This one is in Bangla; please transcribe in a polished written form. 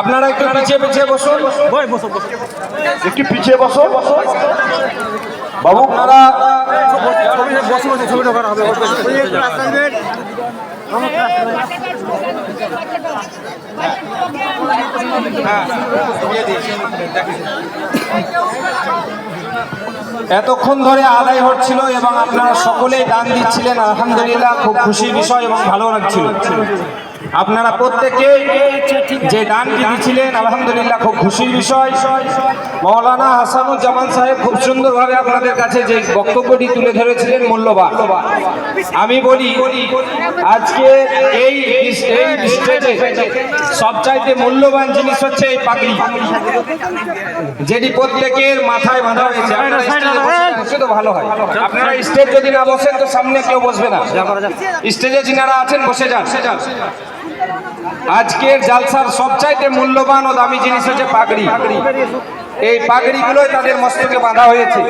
আপনারা একটু পিছিয়ে পিছিয়ে বসুন, একটু পিছিয়ে বসো বাবু। আপনারা এতক্ষণ ধরে আদায় হচ্ছিল এবং আপনারা সকলেই দান দিচ্ছিলেন, আলহামদুলিল্লাহ খুব খুশির বিষয় এবং ভালো লাগছিল। আপনারা প্রত্যেকে যে দানটি দিচ্ছিলেন আলহামদুলিল্লাহ খুব খুশির বিষয়। মাওলানা হাসানুজ্জামান সাহেব খুব সুন্দরভাবে আপনাদের কাছে যে বক্তব্যটি তুলে ধরেছিলেন মূল্যবান। আমি বলি আজকে এই স্টেজে সবচাইতে মূল্যবান জিনিস হচ্ছে এই পাগড়ি, যেটি প্রত্যেকের মাথায় বাঁধা হয়েছে। আপনারা স্টেজে বসে তো ভালো হয়, আপনারা স্টেজ যদি না বসেন তো সামনে কেউ বসবে না, স্টেজে যিনারা আছেন বসে যান। আজকের জালসার সবচাইতে মূল্যবান ও দামি জিনিস হচ্ছে পাগড়ি। এই পাগড়িগুলোই তাদের মস্তকে বাঁধা হয়েছে।